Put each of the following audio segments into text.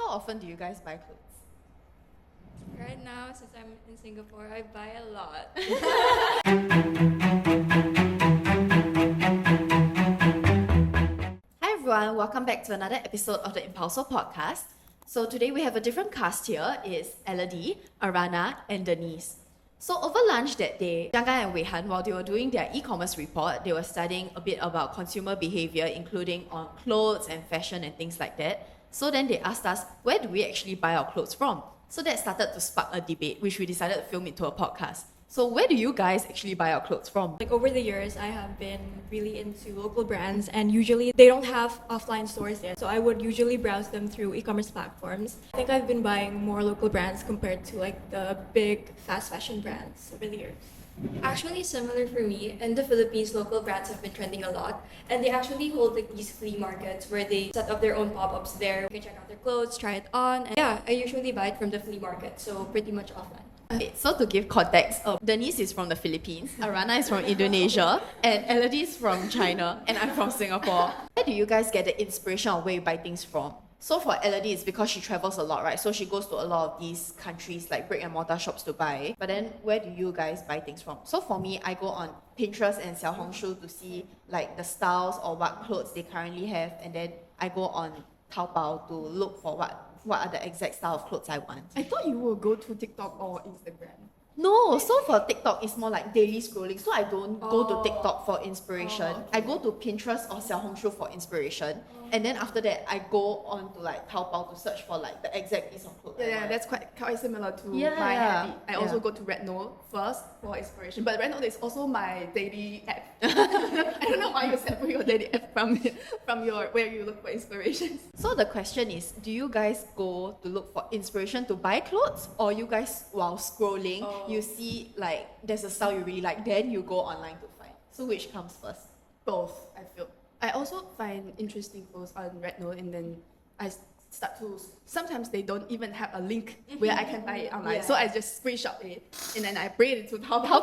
how often do you guys buy clothes? Right now, since I'm in Singapore, I buy a lot. Hi everyone, welcome back to another episode of the Impulso podcast. So today we have a different cast here. It's Elodie, Arana, and Denise. So over lunch that day, Jianggan and Weihan, while they were doing their e-commerce report, they were studying a bit about consumer behavior, including on clothes and fashion and things like that. So then they asked us, where do we actually buy our clothes from? So that started to spark a debate, which we decided to film into a podcast. So where do you guys actually buy your clothes from? Like over the years, I have been really into local brands, and usually they don't have offline stores yet. So I would usually browse them through e-commerce platforms. I think I've been buying more local brands compared to like the big fast fashion brands over the years. Actually, similar for me. In the Philippines, local brands have been trending a lot, and they actually hold like these flea markets where they set up their own pop-ups there. You can check out their clothes, try it on, and yeah, I usually buy it from the flea market, so pretty much offline. Okay, so to give context, Denise is from the Philippines, Arana is from Indonesia, and Elodie is from China, and I'm from Singapore. Where do you guys get the inspiration of where you buy things from? So for Elodie, it's because she travels a lot, right? So she goes to a lot of these countries, like brick and mortar shops to buy. But then where do you guys buy things from? So for me, I go on Pinterest and Xiaohongshu to see like the styles or what clothes they currently have, and then I go on Taobao to look for what are the exact style of clothes I want. I thought you would go to TikTok or Instagram. No, so for TikTok, it's more like daily scrolling. So I don't go to TikTok for inspiration. Okay. I go to Pinterest or Xiaohongshu for inspiration. And then after that, I go on to like Taobao to search for like the exact piece of clothes. Yeah, that's quite similar to Yeah, my yeah. habit. I also go to Rednote first for inspiration. But Rednote is also my daily app. I don't know why you separate your daily app from your where you look for inspirations. So the question is, do you guys go to look for inspiration to buy clothes, or you guys while scrolling, you see like there's a style you really like, then you go online to find? So which comes first? Both, I feel. I also find interesting clothes on Rednote, and then I start to. Sometimes they don't even have a link where I can buy it online, Yeah. so I just screenshot it and then I bring it to Taobao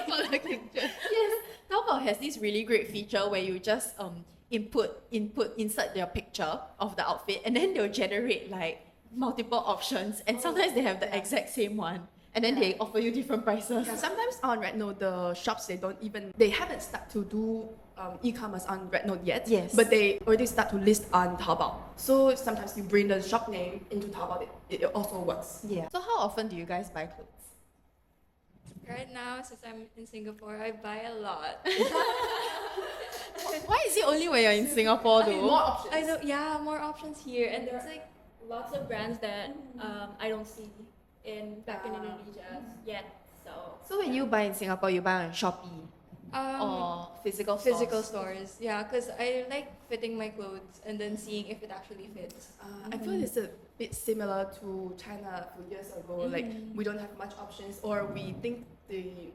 for the picture. Yes, Taobao has this really great feature where you just insert your picture of the outfit, and then they'll generate like multiple options, and sometimes they have the exact same one, and then they offer you different prices. Yeah, sometimes on Rednote, the shops they haven't started to do e-commerce on Rednote yet. Yes. But they already start to list on Taobao. So sometimes you bring the shop name into Taobao. It also works. Yeah. So how often do you guys buy clothes? Right now, since I'm in Singapore, I buy a lot. Why is it only when you're in Singapore though? More options. I know, yeah, more options here, and there's like lots of brands that I don't see back in Indonesia yet. So when you buy in Singapore, you buy on Shopee or physical stores? Physical stores, yeah, because I like fitting my clothes and then seeing if it actually fits. I feel it's a bit similar to China a few years ago. Like we don't have much options, or we think the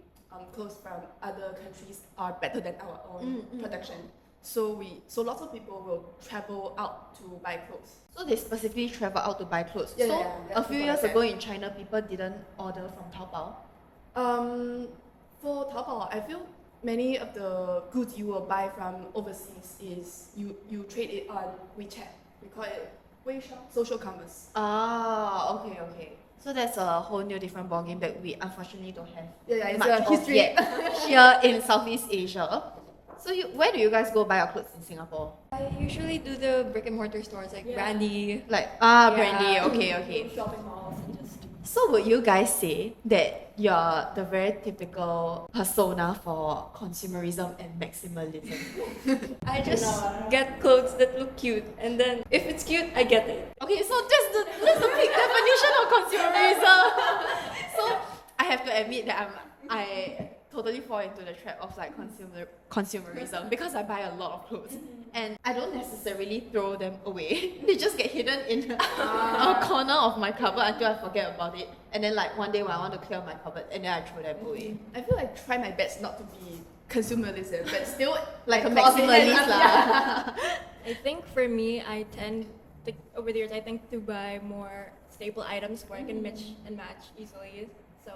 clothes from other countries are better than our own production. So lots of people will travel out to buy clothes. So they specifically travel out to buy clothes. Yeah, so yeah, a few people years like that. ago in China, people didn't order from Taobao. For Taobao, I feel many of the goods you will buy from overseas is you trade it on WeChat. We call it WeShop, social commerce. Okay. So that's a whole new different ballgame that we unfortunately don't have It's much a of history. yet here in Southeast Asia. So where do you guys go buy your clothes in Singapore? I usually do the brick and mortar stores like Brandy. Like Yeah. Brandy, okay. Shopping malls and just. So would you guys say that you're the very typical persona for consumerism and maximalism? I just get clothes that look cute, and then if it's cute, I get it. Okay, so that's the big definition of consumerism. So I have to admit that I totally fall into the trap of like consumerism because I buy a lot of clothes and I don't necessarily throw them away. They just get hidden in a corner of my cupboard until I forget about it. And then like one day when I want to clear my cupboard, and then I throw them away. I feel like try my best not to be consumerism, but still Like a closet maximalist and- lah. I think for me, over the years, I tend to buy more staple items where I can mix and match easily.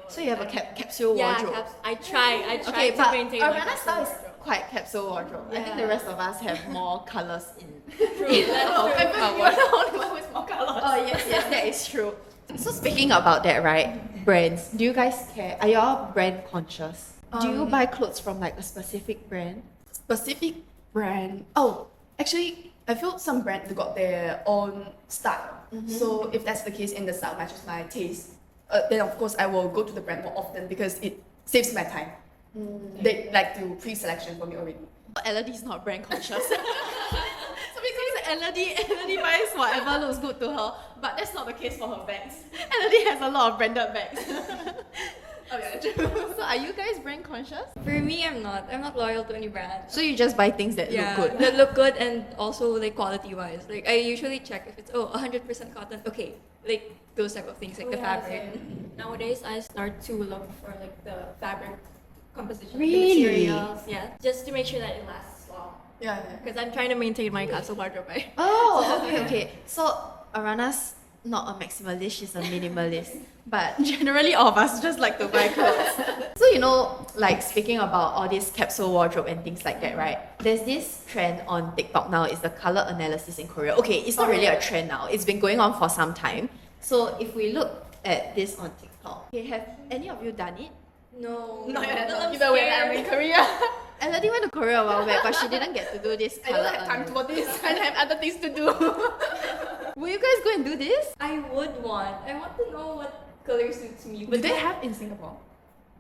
So you have a capsule yeah, wardrobe. I try Okay, to but maintain my Arana's capsule style is wardrobe. quite capsule wardrobe. I think Yeah. the rest of us have more colours in. True, that's true. I feel you're the only one with more colors. Oh yes, is true. So speaking about that, right? Brands. Do you guys care? Are y'all brand conscious? Do you buy clothes from like a specific brand? Specific brand. Oh, actually, I feel some brands got their own style. So if that's the case and the style matches my taste, then of course I will go to the brand more often because it saves my time. They like do pre-selection for me already. Elodie is not brand conscious. So because Elodie buys whatever looks good to her, but that's not the case for her bags. Elodie has a lot of branded bags. Oh yeah, true. So are you guys brand conscious? For me, I'm not. I'm not loyal to any brand. So you just buy things that look good? That look good and also like quality-wise. Like I usually check if it's 100% cotton. Okay, like those type of things, like the fabric. Nowadays, I start to look for like the fabric composition, Really? the materials, just to make sure that it lasts long. Yeah. Because I'm trying to maintain my capsule wardrobe. Right? Oh, okay. So Arana's not a maximalist, she's a minimalist. But generally all of us just like to buy clothes. So like speaking about all this capsule wardrobe and things like that, right? There's this trend on TikTok now, is the color analysis in Korea. Okay, it's not really a trend now. It's been going on for some time. So if we look at this on TikTok, okay, have any of you done it? No. Not yet. I'm Even when scared. I'm in Korea. Elodie went to Korea a while back, but she didn't get to do this I color don't have time analysis. for this. I have other things to do. Will you guys go and do this? I would want. I want to know what color suits me. Do they have in Singapore?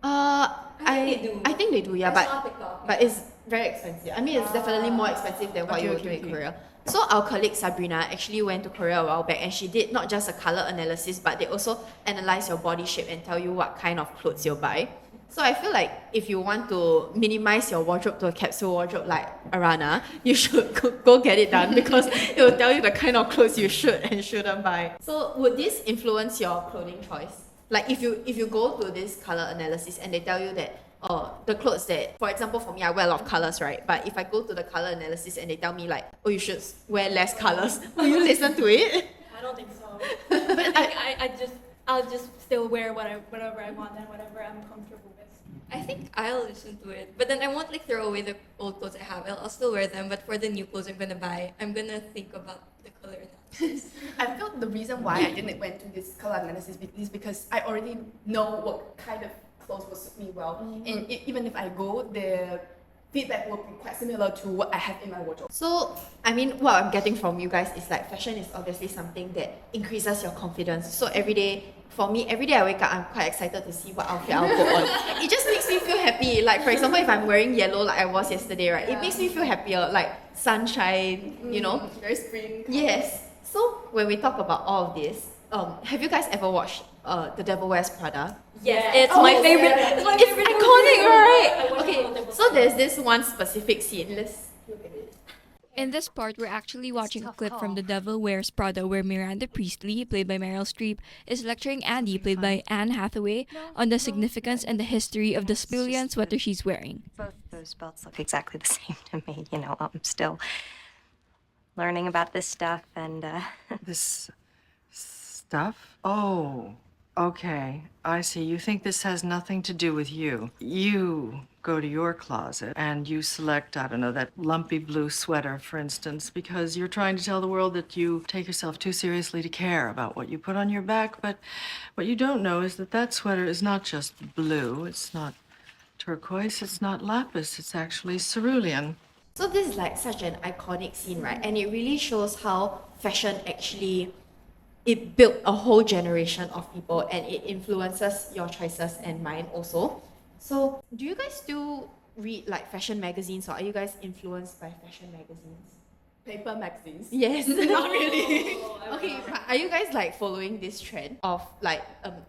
I think they do, yeah, I saw TikTok. but it's very expensive. I mean, it's definitely more expensive than what you would do in Korea. So our colleague Sabrina actually went to Korea a while back, and she did not just a color analysis, but they also analyze your body shape and tell you what kind of clothes you'll buy. So I feel like if you want to minimize your wardrobe to a capsule wardrobe like Arana, you should go get it done because it will tell you the kind of clothes you should and shouldn't buy. So would this influence your clothing choice? Like if you go to this color analysis and they tell you that the clothes that, for example, for me, I wear a lot of colors, right? But if I go to the color analysis and they tell me like, you should wear less colors, will you listen to it? I don't think so. But I'll just still wear whatever I want and whatever I'm comfortable with. I think I'll listen to it, but then I won't like throw away the old clothes I have. I'll still wear them, but for the new clothes I'm gonna buy, I'm gonna think about the color analysis. I felt the reason why I didn't went to this color analysis is because I already know what kind of clothes will suit me well, and even if I go, the feedback will be quite similar to what I have in my wardrobe. So, I mean, what I'm getting from you guys is like fashion is obviously something that increases your confidence. So every day I wake up, I'm quite excited to see what outfit I'll put on. It just makes me feel happy. Like, for example, if I'm wearing yellow like I was yesterday, right? It makes me feel happier, like sunshine, Very spring. Yes. So when we talk about all of this, have you guys ever watched The Devil Wears Prada? Yes, it's my favorite. yeah. It's my It's favorite iconic, movie. right? I watched Okay, multiple so there's this one specific scene. Let's look at it. In this part, we're actually watching a clip from The Devil Wears Prada where Miranda Priestley, played by Meryl Streep, is lecturing Andy, played by Anne Hathaway, on the significance and the history of the civilian sweater she's wearing. Both those belts look exactly the same to me. I'm still learning about this stuff and, This stuff? Oh, okay. I see. You think this has nothing to do with you. You go to your closet and you select, I don't know, that lumpy blue sweater, for instance, because you're trying to tell the world that you take yourself too seriously to care about what you put on your back. But what you don't know is that that sweater is not just blue. It's not turquoise. It's not lapis. It's actually cerulean. So this is like such an iconic scene, right? And it really shows how fashion actually, it built a whole generation of people and it influences your choices and mine also. So do you guys still read like fashion magazines, or are you guys influenced by fashion magazines? Paper magazines. Yes. Not really. Okay, but are you guys like following this trend of like,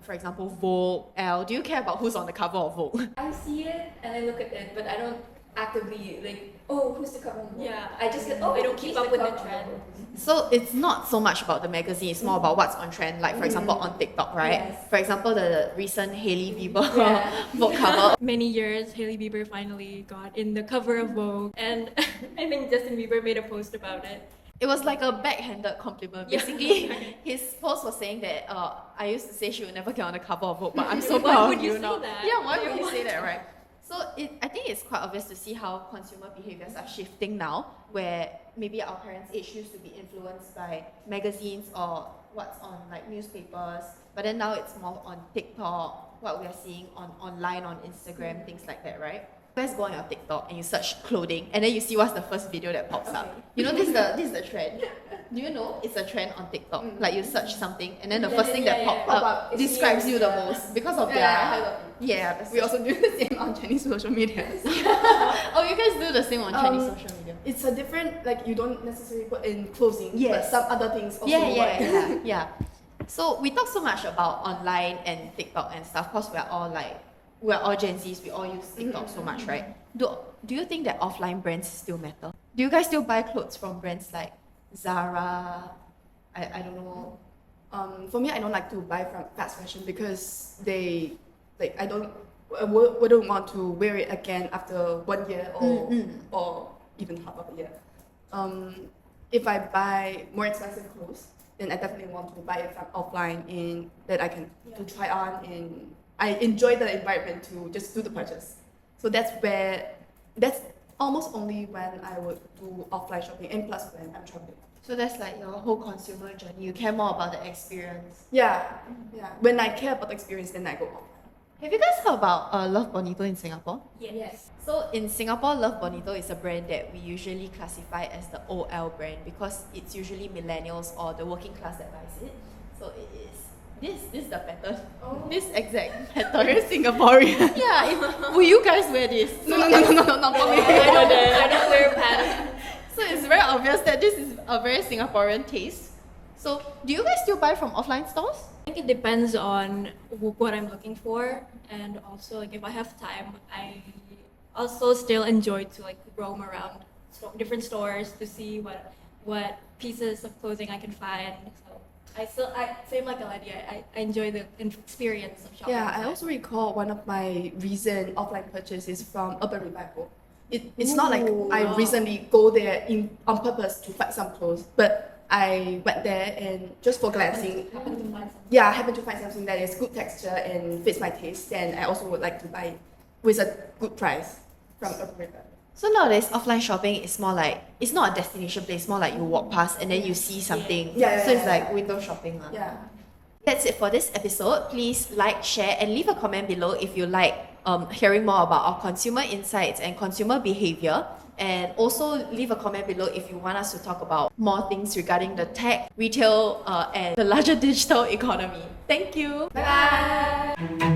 for example, Vogue, Elle? Do you care about who's on the cover of Vogue? I see it and I look at it, but I don't actively like, who's the cover? Yeah, I just get, I don't keep up with the trend. So it's not so much about the magazine, it's more about what's on trend. Like for example on TikTok, right? Yes. For example, the recent Hailey Bieber Yeah. Vogue cover. Many years, Hailey Bieber finally got in the cover of Vogue, and I think Justin Bieber made a post about it. It was like a backhanded compliment. Yeah. Basically, his post was saying that I used to say she would never get on the cover of Vogue, but I'm so Why proud would of you you say now. that? Yeah, why would you say that, right? I think it's quite obvious to see how consumer behaviors are shifting now, where maybe our parents' age used to be influenced by magazines or what's on like newspapers, but then now it's more on TikTok, what we are seeing online on Instagram, things like that, right? You guys go on your TikTok and you search clothing, and then you see what's the first video that pops up. You know, this is the trend. Do you know it's a trend on TikTok? Like you search something, and then the first thing that pops up describes you the most because of their that's We also do the same on Chinese social media. Oh, you guys do the same on Chinese social media. It's a different, like you don't necessarily put in clothing, Yes. but some other things also work. Yeah. So we talk so much about online and TikTok and stuff because we're all Gen Zs, we all use TikTok so much, right? Do you think that offline brands still matter? Do you guys still buy clothes from brands like Zara? I don't know. For me, I don't like to buy from fast fashion because I wouldn't want to wear it again after 1 year or even half of a year. If I buy more expensive clothes, then I definitely want to buy it from offline that I can to try on, and I enjoy the environment to just do the purchase. So that's almost only when I would do offline shopping, and plus when I'm traveling. So that's like your whole consumer journey. You care more about the experience. Yeah. When I care about the experience, then I go offline. Have you guys heard about Love Bonito in Singapore? Yes. So in Singapore, Love Bonito is a brand that we usually classify as the OL brand because it's usually millennials or the working class that buys it. So it is this is the pattern. This exact pattern. Very Singaporean. Yeah. Will you guys wear this? No, not for me. I don't wear pants. So it's very obvious that this is a very Singaporean taste. So do you guys still buy from offline stores? I think it depends on what I'm looking for, and also like if I have time, I also still enjoy to like roam around different stores to see what pieces of clothing I can find. So same like Aledia, I enjoy the experience of shopping. Yeah, I also recall one of my recent offline purchases from Urban Revival. It's not like I recently go there on purpose to find some clothes, but I went there and just for glancing, I happened to find something that is good texture and fits my taste, and I also would like to buy it with a good price from Urban Revival. So nowadays, offline shopping is more like, it's not a destination place, more like you walk past and then you see something. So it's like window shopping. Yeah. That's it for this episode. Please like, share, and leave a comment below if you like hearing more about our consumer insights and consumer behavior. And also leave a comment below if you want us to talk about more things regarding the tech, retail, and the larger digital economy. Thank you. Bye.